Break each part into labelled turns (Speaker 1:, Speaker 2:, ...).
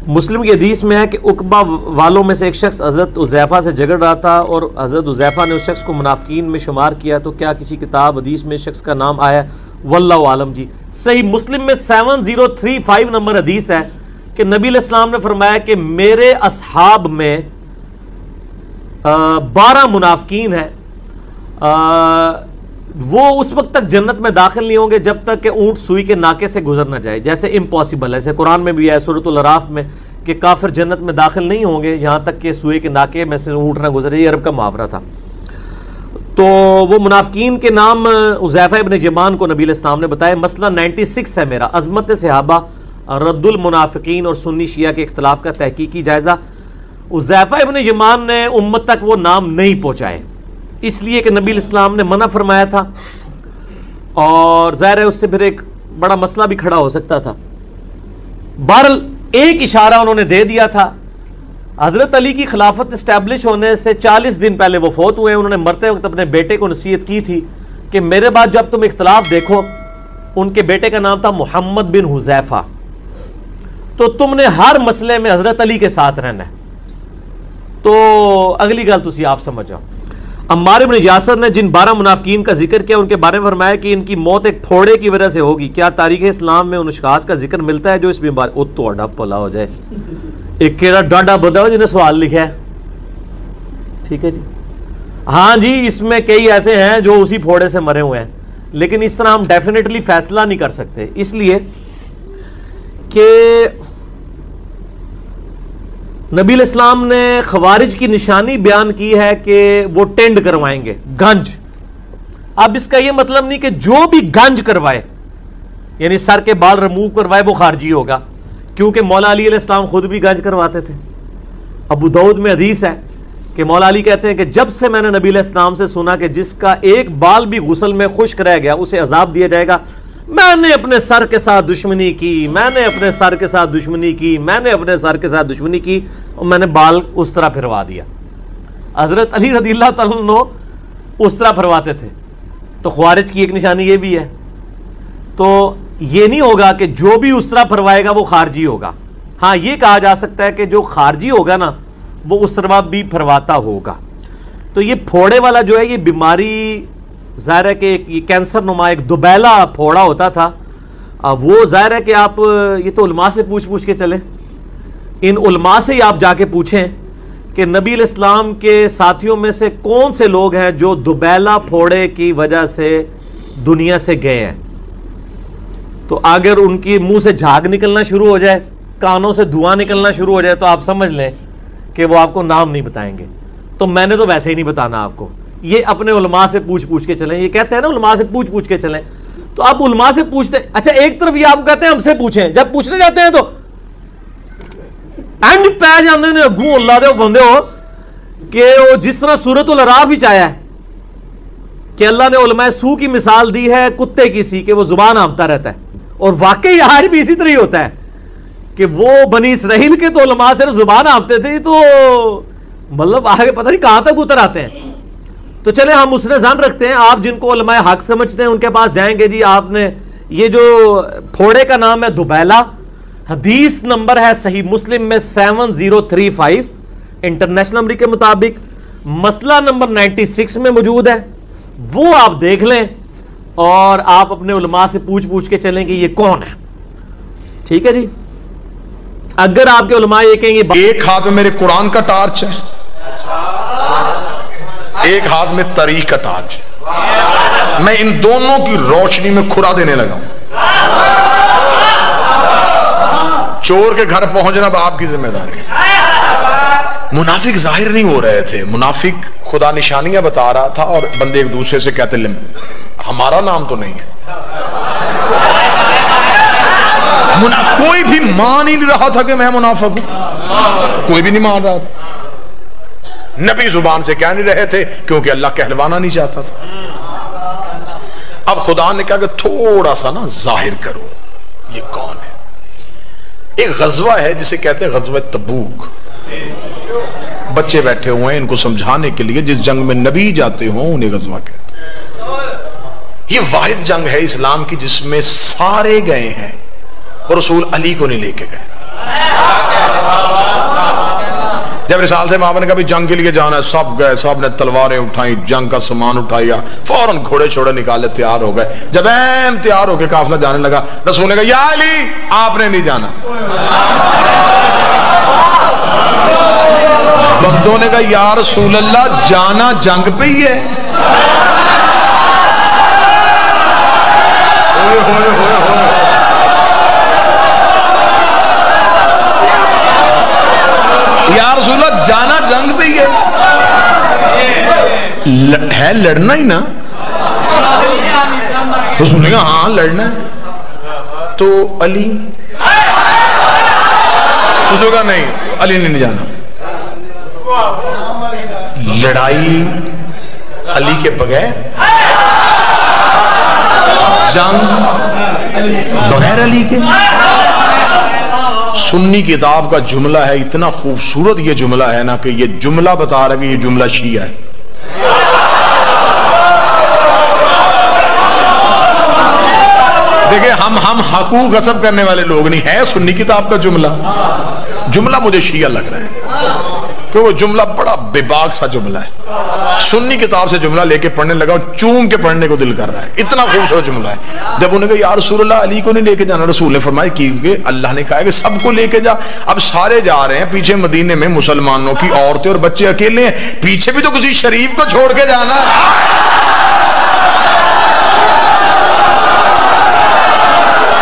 Speaker 1: मुस्लिम की हदीस में है कि उकबा वालों में से एक शख्स हज़रत उज़ैफ़ा से झगड़ रहा था और हज़रत उज़ैफ़ा ने उस शख्स को मुनाफ़िकीन में शुमार किया। तो क्या किसी किताब हदीस में शख्स का नाम आया? वल्लाहु आलम जी। सही मुस्लिम में 7035 नंबर हदीस है कि नबी अलैहिस्सलाम ने फरमाया कि मेरे असहाब में 12 मुनाफ़िकीन हैं, वो उस वक्त तक जन्नत में दाखिल नहीं होंगे जब तक कि ऊंट सुई के नाके से गुजर ना जाए। जैसे इम्पॉसिबल है, जैसे कुरान में भी है सूरतुल अराफ में कि काफिर जन्नत में दाखिल नहीं होंगे यहाँ तक कि सुई के नाके में से ऊंट ना गुजरे। ये अरब का मुहावरा था। तो वो मुनाफिकीन के नाम उज़ैफ़ा इब्न यमान को नबी अलैहिस्सलाम ने बताया। मसला 96 है मेरा, अज़मत सहाबा, रद्दुल मुनाफिकीन और सुन्नी शिया के इख्तिलाफ का तहकीकी जायज़ा। उज़ैफ़ा इब्न यमान ने उम्मत तक वो नाम नहीं पहुँचाए, इसलिए कि नबी अलैहिस्सलाम ने मना फरमाया था और ज़ाहिर है उससे फिर एक बड़ा मसला भी खड़ा हो सकता था। बहरहाल एक इशारा उन्होंने दे दिया था। हज़रत अली की खिलाफत इस्टेब्लिश होने से 40 दिन पहले वो फौत हुए। उन्होंने मरते वक्त अपने बेटे को नसीहत की थी कि मेरे बाद जब तुम इख्तिलाफ देखो, उनके बेटे का नाम था मोहम्मद बिन हुज़ैफ़ा, तो तुमने हर मसले में हज़रत अली के साथ रहना है। तो अगली गल तुसी आप समझ जाओ। अम्मार इब्न यासर ने जिन 12 मुनाफिकीन का जिक्र किया उनके बारे में फरमाया कि इनकी मौत एक फोड़े की वजह से होगी। क्या तारीख इस्लाम में उन अशखास का जिक्र मिलता है जो इस बीमारी ओ तो अड्डा पला हो जाए। एक केड़ा डांडा बंदा हो जिन्हें सवाल लिखा है, ठीक है जी, हाँ जी, इसमें कई ऐसे हैं जो उसी फोड़े से मरे हुए हैं, लेकिन इस तरह हम डेफिनेटली फैसला नहीं कर सकते, इसलिए कि नबी अलैहिस्सलाम ने खवारिज की निशानी बयान की है कि वो टेंड करवाएंगे, गंज। अब इसका ये मतलब नहीं कि जो भी गंज करवाए, यानी सर के बाल रिमूव करवाए, वो खारजी होगा, क्योंकि मौला अली अलैहिस्सलाम खुद भी गंज करवाते थे। अबू दाऊद में हदीस है कि मौला अली कहते हैं कि जब से मैंने नबी अलैहिस्सलाम से सुना कि जिसका एक बाल भी गुस्ल में खुश्क रह गया उसे अजाब दिया जाएगा, मैंने अपने सर के साथ दुश्मनी की, मैंने अपने सर के साथ दुश्मनी की, मैंने अपने सर के साथ दुश्मनी की और मैंने बाल उस तरह फिरवा दिया। हजरत अली रज़ियल्लाहु तआला अन्हु उस तरह फिरवाते थे। तो ख्वारिज की एक निशानी ये भी है। तो ये नहीं होगा कि जो भी उस तरह फिरवाएगा वो खारजी होगा। हाँ, ये कहा जा सकता है कि जो खारजी होगा ना वो उस तरह भी फिरवाता होगा। तो ये फोड़े वाला जो है ये बीमारी ज़ाहिर है कि ये कैंसर नुमा एक दुबैला फोड़ा होता था। वो ज़ाहिर है कि आप ये तो उलमा से पूछ पूछ के चलें, इन उलमा से ही आप जाके पूछें कि नबी अलैहिस्सलाम के साथियों में से कौन से लोग हैं जो दुबैला फोड़े की वजह से दुनिया से गए हैं। तो अगर उनकी मुंह से झाग निकलना शुरू हो जाए, कानों से धुआं निकलना शुरू हो जाए, तो आप समझ लें कि वो आपको नाम नहीं बताएंगे। तो मैंने तो वैसे ही नहीं बताना आपको, ये अपने उलमा से पूछ पूछ के चलें। ये कहते हैं ना उलमा से पूछ पूछ के चलें, तो आप उलमा से पूछते। अच्छा, एक तरफ ये आपको कहते हैं हमसे पूछें, जब पूछने जाते हैं तो एंड पै जाते ने अगू अल्लाह दे बंदे हो कि वो जिस तरह सूरतुल अराफ ही आया है कि अल्लाह ने उलमा सू की मिसाल दी है कुत्ते की सी, कि वो जुबान हाँफता रहता है। और वाकई यार भी इसी तरह ही होता है कि वो बनी इसराइल के तो उलमा से जुबान हाँफते थे, तो मतलब आगे पता नहीं कहां तक उतर आते हैं। तो चले हम उसने जान रखते हैं, आप जिनको उलमाए हक समझते हैं उनके पास जाएंगे जी। आपने ये जो फोड़े का नाम है दुबैला, हदीस नंबर है सही मुस्लिम में 7035, इंटरनेशनल नंबर के मुताबिक मसला नंबर 96 में मौजूद है। वो आप देख लें और आप अपने उलमा से पूछ पूछ के चलें कि ये कौन है। ठीक है जी। अगर आपके उलमा ये कहेंगे
Speaker 2: एक हाथ में मेरे कुरान का टार्च है, एक हाथ में तरीक का टार्च, मैं इन दोनों की रोशनी में खुरा देने लगा हूं। चोर के घर पहुंचना आपकी जिम्मेदारी। मुनाफिक जाहिर नहीं हो रहे थे, मुनाफिक खुदा निशानियां बता रहा था और बंदे एक दूसरे से कहते हमारा नाम तो नहीं है। कोई भी मान ही नहीं रहा था कि मैं मुनाफिक हूं, कोई भी नहीं मान रहा था। नबी जुबान से कह नहीं रहे थे क्योंकि अल्लाह कहलवाना नहीं चाहता था। अब खुदा ने कहा कि थोड़ा सा ना जाहिर करो ये कौन है। एक गजवा है जिसे कहते हैं गजवा तबूक। बच्चे बैठे हुए हैं इनको समझाने के लिए, जिस जंग में नबी जाते हो उन्हें गजवा कहते हैं। ये वाहिद जंग है इस्लाम की जिसमें सारे गए हैं और रसूल अली को नहीं लेके गए। जब रिसाल से मामा ने कहा जंग के लिए जाना है, सब गए, सब ने तलवारें उठाई, जंग का सामान उठाया, फौरन घोड़े छोड़े निकाले, तैयार हो गए। जब ऐन तैयार होकर काफिला जाने लगा, रसूल ने कहा या अली आपने नहीं जाना। बंदों ने कहा या रसूल अल्लाह जाना जंग पे ही है। या रसूल अल्लाह जाना जंग पे ही है लड़ना ही ना। रसूल ने कहा हाँ लड़ना है। तो अली, रसूल का नहीं, अली ने नहीं जाना। लड़ाई अली के बगैर, जंग बगैर अली के। सुन्नी किताब का जुमला है, इतना खूबसूरत ये जुमला है ना कि ये जुमला बता रहा है कि ये जुमला शिया है। देखिए हम हकूक गसब करने वाले लोग नहीं है, सुन्नी किताब का जुमला। जुमला मुझे शिया लग रहा है क्योंकि वो जुमला बड़ा बेबाक सा जुमला है। सुन्नी किताब से जुमला लेके पढ़ने लगा, चूम के पढ़ने को दिल कर रहा है, इतना खूबसूरत जुमला है। जब उन्होंने कहा यार रसूल अल्लाह अली को नहीं लेके जाना, रसूल ने फरमाया क्योंकि अल्लाह ने कहा कि सबको लेके जा। अब सारे जा रहे हैं, पीछे मदीने में मुसलमानों की औरतें और बच्चे अकेले हैं, पीछे भी तो किसी शरीफ को छोड़ के जाना।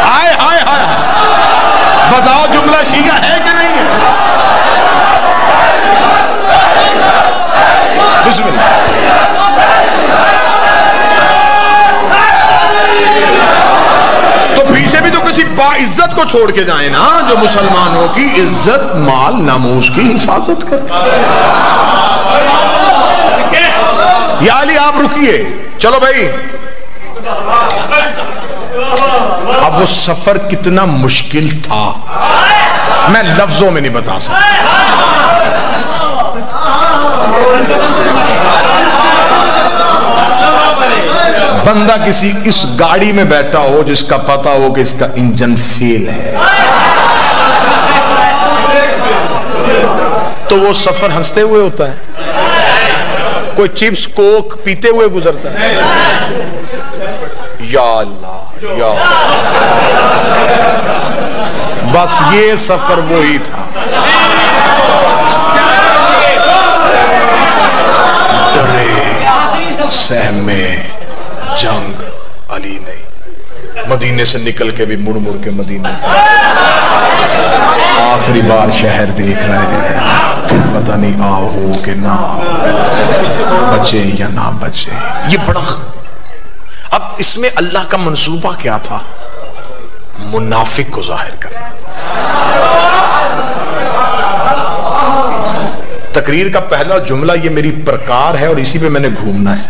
Speaker 2: हाय हाय हाय, बताओ जुमला शिया है कि नहीं है? तो पीछे भी तो किसी बाइज्जत को छोड़ के जाए ना, जो मुसलमानों की इज्जत माल नामूस की हिफाजत करे। या अली आप रुकिए, चलो भाई। अब वो सफर कितना मुश्किल था मैं लफ्जों में नहीं बता सकता। बंदा किसी इस गाड़ी में बैठा हो जिसका पता हो कि इसका इंजन फेल है, तो वो सफर हंसते हुए होता है। कोई चिप्स कोक पीते हुए गुजरता है। या अल्लाह या बस ये सफर वो ही था। डरे सहमे जंग अली नहीं। मदीने से निकल के भी मुड़ मुड़ के मदीने आखिरी बार शहर देख रहे हैं, पता नहीं आओ कि ना बचे या ना बचे। ये बड़ा, अब इसमें अल्लाह का मंसूबा क्या था? मुनाफिक को जाहिर करना था। तकरीर का पहला जुमला ये मेरी प्रकार है और इसी पे मैंने घूमना है।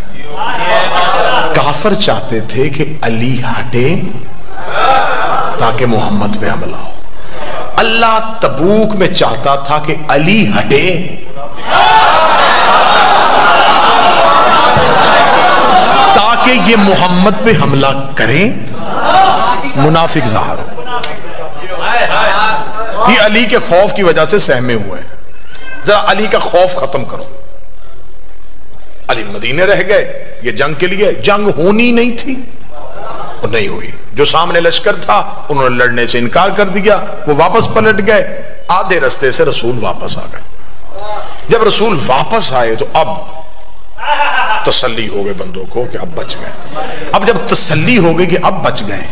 Speaker 2: काफिर चाहते थे कि अली हटे ताकि मोहम्मद पे हमला हो। अल्लाह तबूक में चाहता था कि अली हटे ताकि ये मोहम्मद पे हमला करें, मुनाफिक ज़ाहिर हो। ये अली के खौफ की वजह से सहमे हुए हैं। जरा अली का खौफ खत्म करो। अली मदीने रह गए, ये जंग के लिए जंग होनी नहीं थी, वो नहीं हुई। जो सामने लश्कर था उन्होंने लड़ने से इनकार कर दिया, वो वापस पलट गए। आधे रास्ते से रसूल वापस आ गए। जब रसूल वापस आए तो अब तसल्ली हो गई बंदों को कि अब बच गए। अब जब तसल्ली हो गई कि अब बच गए,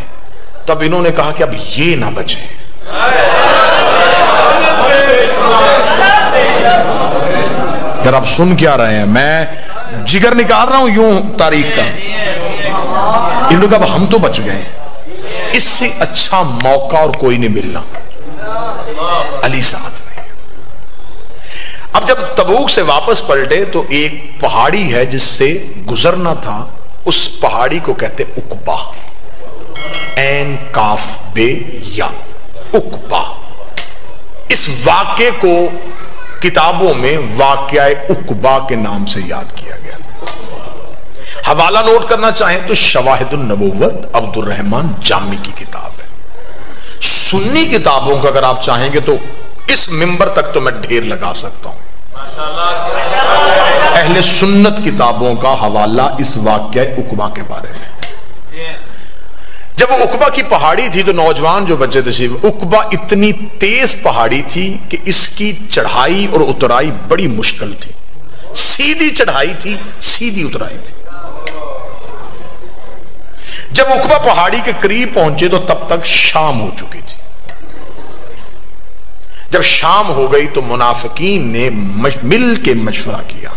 Speaker 2: तब इन्होंने कहा कि अब ये ना बचे। यार आप सुन क्या रहे हैं? मैं जिगर निकाल रहा हूं यूं तारीख का। इन्होंने कहा हम तो बच गए, इससे अच्छा मौका और कोई नहीं मिलना। अली साथ नहीं। अब जब तबूक से वापस पलटे तो एक पहाड़ी है जिससे गुजरना था, उस पहाड़ी को कहते उकबा। एन काफ बे या उकबा। इस वाक्य को किताबों में वाक़या उकबा के नाम से याद किया गया। हवाला नोट करना चाहें तो शवाहिदुन नबुव्वत अब्दुर रहमान जामी की किताब है। सुन्नी किताबों का अगर आप चाहेंगे तो इस मिंबर तक तो मैं ढेर लगा सकता हूं। अहले सुन्नत किताबों का हवाला इस वाक़या उकबा के बारे में। जब वो उकबा की पहाड़ी थी तो नौजवान जो बच्चे थे, उकबा इतनी तेज पहाड़ी थी कि इसकी चढ़ाई और उतराई बड़ी मुश्किल थी। सीधी चढ़ाई थी, सीधी उतराई थी। जब उकबा पहाड़ी के करीब पहुंचे तो तब तक शाम हो चुकी थी। जब शाम हो गई तो मुनाफिकीन ने मिल के मशवरा किया,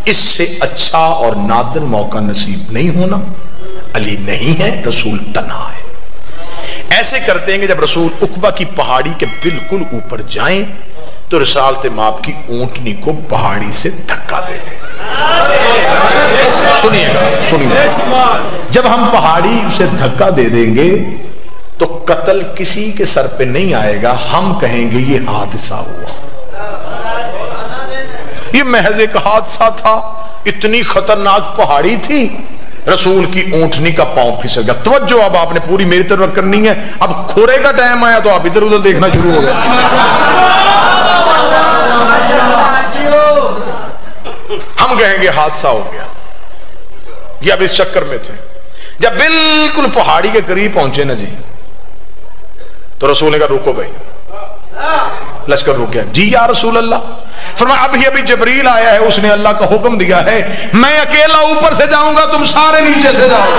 Speaker 2: इससे अच्छा और नादिर मौका नसीब नहीं होना। अली नहीं है, रसूल तन्हा है। ऐसे करते हैं कि जब रसूल उकबा की पहाड़ी के बिल्कुल ऊपर जाएं तो रिसालत माप की ऊंटनी को पहाड़ी से धक्का दे दें। सुनिएगा, जब हम पहाड़ी से धक्का दे देंगे तो कत्ल किसी के सर पे नहीं आएगा, हम कहेंगे ये हादसा हुआ, ये महज एक हादसा था। इतनी खतरनाक पहाड़ी थी, रसूल की ऊंटनी का पांव फिसल गया। तवज्जो, अब आपने पूरी मेरी तरफ करनी है। अब खोरे का टाइम आया तो आप इधर उधर देखना शुरू हो गए। हम कहेंगे हादसा हो गया, ये अब इस चक्कर में थे। जब बिल्कुल पहाड़ी के करीब पहुंचे ना जी, तो रसूल ने कहा रुको भाई। लश्कर रुक गया। जी या रसूल अल्लाह। फरमाया अभी जबरील आया है, उसने अल्लाह का हुक्म दिया है, मैं अकेला ऊपर से जाऊंगा, तुम सारे नीचे से जाओ।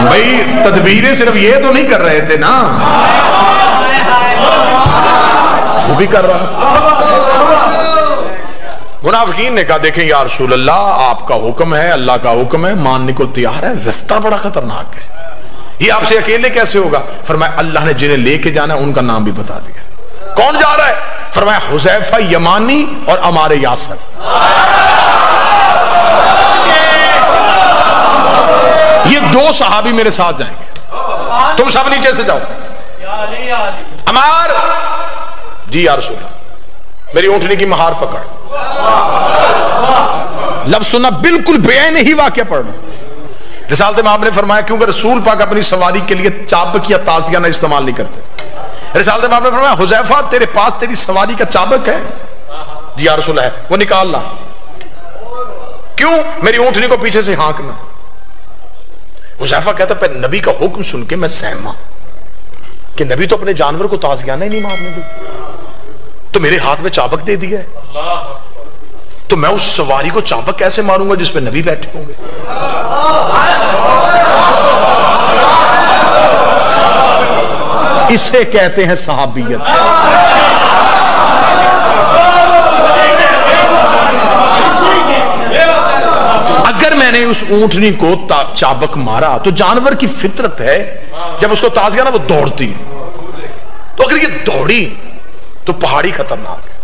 Speaker 2: भाई तदबीरें सिर्फ ये तो नहीं कर रहे थे ना, वो भी कर रहा था। मुनाफिकीन ने कहा देखें या रसूल अल्लाह, आपका हुक्म है, अल्लाह का हुक्म है, मानने को तैयार है, रास्ता बड़ा खतरनाक है, ये आपसे अकेले कैसे होगा? फरमाया अल्लाह ने जिन्हें लेके जाना है उनका नाम भी बता दिया। कौन जा रहा है? फरमाया हुज़ैफा यमानी और अमार यासर। ये दो सहाबी मेरे साथ जाएंगे, तुम सब नीचे से जाओ। अमार, जी या रसूल अल्लाह, मेरी ऊंटनी की महार पकड़। लफ्ज़ सुना, बिल्कुल बेअन ही वाक़या पढ़ना। रिसालत में आपने फरमाया क्योंकि रसूल पाक अपनी सवारी के लिए चाबक या ताज़ियाना इस्तेमाल नहीं करते। रिसालत में आपने फरमाया हुज़ैफा तेरे पास तेरी सवारी का चाबक है? जी या रसूल है। वो निकाल ला। क्यों? मेरी ऊंटनी को पीछे से हाँकना। हुज़ैफा कहता पर नबी का हुक्म सुन के मैं सहमा कि नबी तो अपने जानवर को ताज़ियाना ही नहीं मारने दे, तो मेरे हाथ में चाबक दे दिया है, तो मैं उस सवारी को चाबक कैसे मारूंगा जिस पे नबी बैठे होंगे? इसे कहते हैं सहाबियत। अगर मैंने उस ऊंटनी को चाबक मारा तो जानवर की फितरत है, जब उसको ताज़ियाना वो दौड़ती है, तो अगर ये दौड़ी तो पहाड़ी खतरनाक है,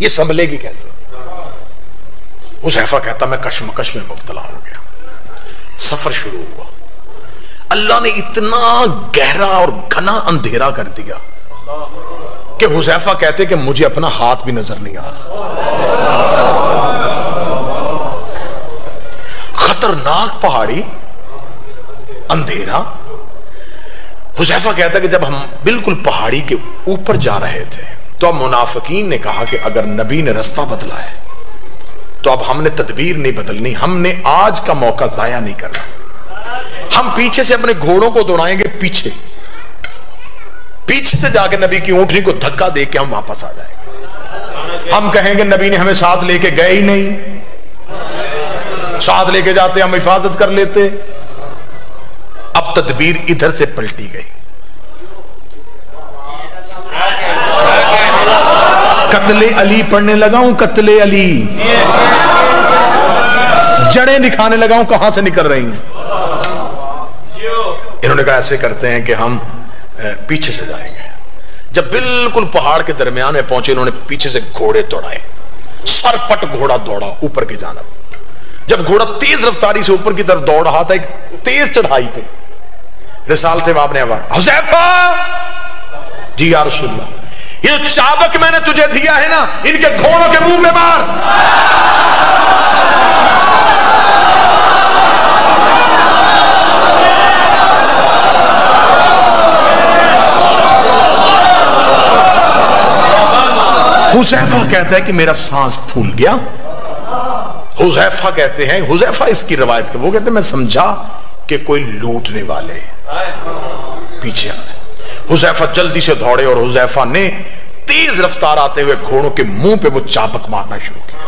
Speaker 2: ये संभलेगी कैसे? हुज़ैफा कहता मैं कशमकश में मुब्तला हो गया। सफर शुरू हुआ। अल्लाह ने इतना गहरा और घना अंधेरा कर दिया कि हुज़ैफा कहते कि मुझे अपना हाथ भी नजर नहीं आ रहा। खतरनाक पहाड़ी, अंधेरा। हुज़ैफा कहता कि जब हम बिल्कुल पहाड़ी के ऊपर जा रहे थे तो अब मुनाफिकीन ने कहा कि अगर नबी ने रास्ता बदला है तो अब हमने तदबीर नहीं बदलनी, हमने आज का मौका जाया नहीं करना। हम पीछे से अपने घोड़ों को दौड़ाएंगे, पीछे से जाके नबी की ऊंटनी को धक्का दे के हम वापस आ जाएंगे। हम कहेंगे नबी ने हमें साथ लेके गए ही नहीं, साथ लेके जाते हम हिफाजत कर लेते। अब तदबीर इधर से पलटी गई। कत्ले अली पढ़ने लगा हूं, कत्ले अली, जड़ें दिखाने लगा हूं कहां से निकल रही हैं। इन्होंने कहा ऐसे करते हैं कि हम पीछे से जाएंगे। जब बिल्कुल पहाड़ के दरमियान में पहुंचे, इन्होंने पीछे से घोड़े दौड़ाए, सरपट घोड़ा दौड़ा ऊपर की जानब। जब घोड़ा तेज रफ्तारी से ऊपर की तरफ दौड़ रहा था एक तेज चढ़ाई पे, रिसालत में आपने आवाज हुज़ैफा, जी या रसूल अल्लाह, ये चाबक मैंने तुझे दिया है ना, इनके घोड़ों के मुंह में मार। हुज़ैफा कहता है कि मेरा सांस फूल गया। हुज़ैफा कहते हैं, हुज़ैफा इसकी रवायत के, वो कहते हैं मैं समझा कि कोई लूटने वाले पीछे आ रहे। हुज़ैफा जल्दी से दौड़े और हुज़ैफा ने तेज रफ्तार आते हुए घोड़ों के मुंह पे वो चाबक मारना शुरू किया।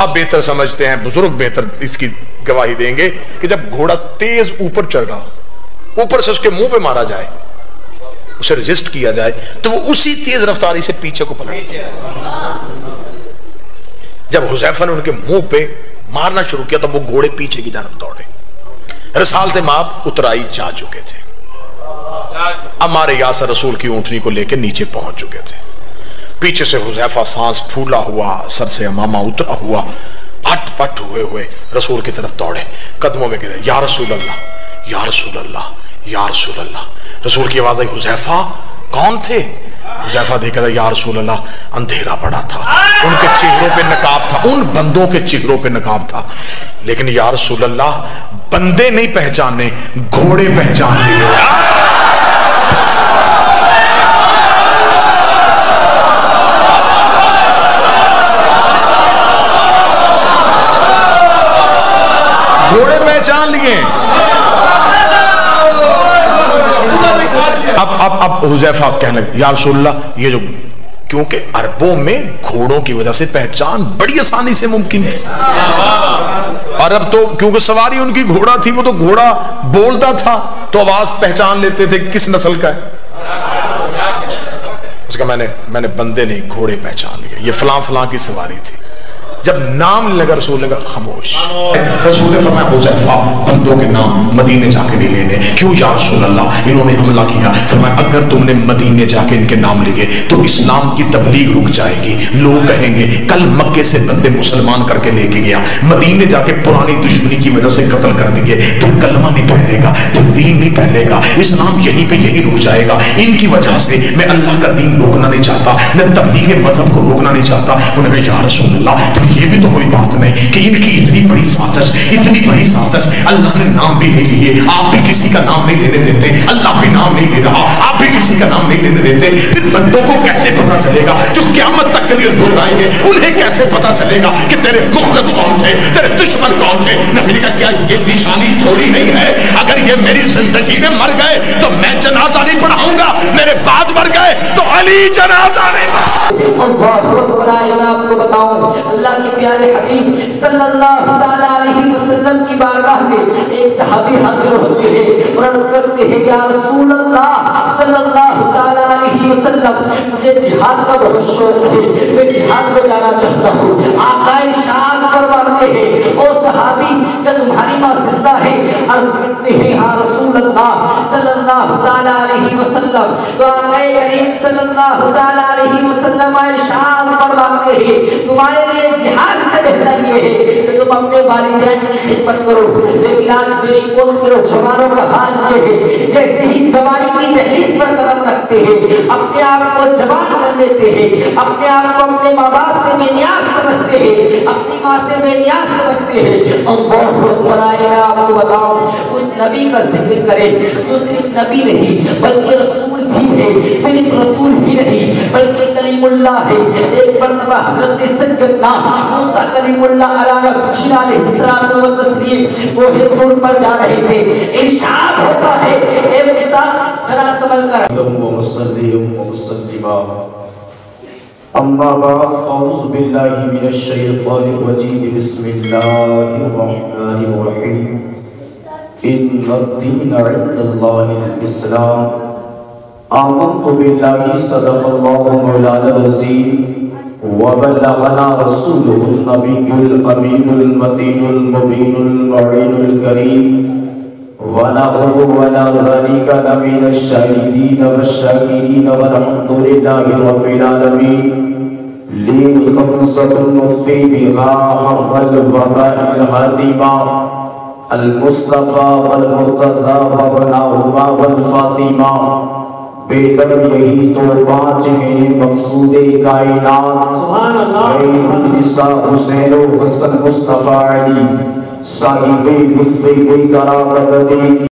Speaker 2: अब बेहतर समझते हैं बुजुर्ग, बेहतर इसकी गवाही देंगे कि जब घोड़ा तेज ऊपर चढ़ रहा, ऊपर से उसके मुंह पे मारा जाए, उसे रेजिस्ट किया जाए, तो वो उसी तेज रफ्तारी से पीछे को पलट। जब हुज़ैफा ने उनके मुंह पे मारना शुरू किया तो वो घोड़े पीछे की तरफ दौड़े। रसालते माप उतराई जा चुके थे, हमारे यासर रसूल की ऊंटनी को लेकर नीचे पहुंच चुके थे। पीछे से हुज़ैफा सांस फूला हुआ, सर से अमामा उतरा हुआ, हटपट हुए हुए रसूल की तरफ दौड़े, कदमों में गिरे, या रसूल अल्लाह, या रसूल अल्लाह, या रसूल अल्लाह। रसूल की आवाज आई, हुज़ैफा कौन थे? हुज़ैफा देखा, या रसूल अल्लाह, अंधेरा पड़ा था, उनके चेहरों पे नकाब था, उन बंदों के चेहरों पे नकाब था, लेकिन या रसूल अल्लाह बंदे नहीं पहचाने, घोड़े पहचान लिए। घोड़े पहचान लिए। अब हुज़ैफा कहने लगे, या रसूलल्लाह, ये जो, क्योंकि अरबों में घोड़ों की वजह से पहचान बड़ी आसानी से मुमकिन थी। अरब तो क्योंकि सवारी उनकी घोड़ा थी, वो तो घोड़ा बोलता था तो आवाज पहचान लेते थे किस नस्ल का है। उसका मैंने बंदे नहीं घोड़े पहचान लिए, ये फलां फलां की सवारी थी। जब नाम लगा रसूल ने कहा खामोश। रसूल ने फरमाया, हुज़ैफा बंदों के नाम मदीने जाके नहीं लेने। क्यों या रसूल अल्लाह, इन्होंने हमला किया। फरमाया, अगर तुमने मदीने जाके इनके नाम लिए तो इस्लाम की तबलीग रुक जाएगी। लोग कहेंगे कल मक्के से बंदे मुसलमान करके लेके गया, मदीने जाके पुरानी दुश्मनी की वजह से कत्ल कर दिए, फिर कलमा नहीं पहनेगा, फिर दीन नहीं पहनेगा, इस्लाम यहीं पे यहीं रुक जाएगा। इनकी वजह से मैं अल्लाह का दीन रोकना नहीं चाहता, मैं तबलीग मजहब को रोकना नहीं चाहता। उन्होंने कहा, या रसूल अल्लाह, ये भी तो कोई बात नहीं कि इनकी इतनी बड़ी साजिश, इतनी बड़ी साजिश, अल्लाह ने नाम भी नहीं लिए, आप भी किसी का नाम नहीं लेने देते, अल्लाह भी नाम नहीं ले रहा, आप भी किसी का नाम नहीं लेने देते, फिर बंदों को कैसे पता चलेगा जो क़यामत तक के लिए लोग आएंगे, उन्हें कैसे पता चलेगा कि तेरे मुखलिस कौन थे, तेरे दुश्मन कौन थे? नबी ने कहा, क्या ये निशानी थोड़ी नहीं है? अगर ये मेरी जिंदगी में मर गए तो मैं जनाजा नहीं पढ़ाऊंगा, मेरे बाद मर गए तो अली जनाजा नहीं।
Speaker 3: आपको बताऊं, अल्लाह के प्यारे हबीब सल्लल्लाहु अलैहि वसल्लम की बारगाह में एक सहाबी हाजिर होते हैं और अर्ज करते हैं, या रसूल अल्लाह सल्लल्लाहु अलैहि वसल्लम, मुझे जिहाद का बहुत शौक है, मैं जिहाद में जाना चाहता हूँ। आका इरशाद फरमाते हैं, ओ सहाबी, क्या तुम्हारी माँ जिंदा है? अर्ज करते हैं, या रसूल अल्लाह सल्लल्लाहु अलैहि वसल्लम। तो आका करीम सल्लल्लाहु अलैहि वसल्लम इरशाद फरमाते हैं, तुम्हारे लिए जिहाद से बेहतर ये है कि तुम अपने वालिदैन की खिदमत करो। लेकिन आज मेरी कौम के जवानों का हाल ये है, जैसे ही जवानी की दहलीज पर कदम रखते हैं, अपने आप को जवान कर लेते हैं, अपने आप को अपने माँ बाप से बेनियाज समझते हैं, अपनी माँ से बेनियाज समझते हैं। मैं आपको बताऊं, उस नबी का जिक्र करें जो सिर्फ नबी नहीं बल्कि रसूल भी है, सिर्फ रसूल भी नहीं बल्कि कलीमुल्लाह है। एक मरतबा हजरत सैयदना मूसा कलीमुल्लाह अलैहिस्सलाम व तस्लीम वो हिंदुर पर जा रहे थे, इरशाद होता है, ए मूसा जरा संभल कर, अम्मा बाद फ़ौज़ु बिल्लाहि मिनश शैतानिर रजीम, बिस्मिल्लाहिर रहमानिर रहीम, इन्नद-दीन इंदल्लाहिल इस्लाम, आमनतु बिल्लाहि सदक़ल्लाहु मौलाना अज़ीम व बल्लगना रसूलुहुन नबियुल अमीनुल मतीनुल मुबीनुल मुईनुल करीम व नहनु वला ज़ालिका लमिनश शाहिदीन वश्शाकिरीन वल्हम्दुलिल्लाहि रब्बिल आलमीन। ली खम्सतुन नुत्फ़ी बिहा हर्रल वबाइल हातिमा अल मुस्तफ़ा वल मुर्तज़ा व बनाहुमा वल फातिमा। बेदम यही तो पांच हैं मकसूदे कायनात, सुभान अल्लाह। निसा हुसैन हसन मुस्तफ़ा अली साहिबे लुत्फ़े कोई करामत दे।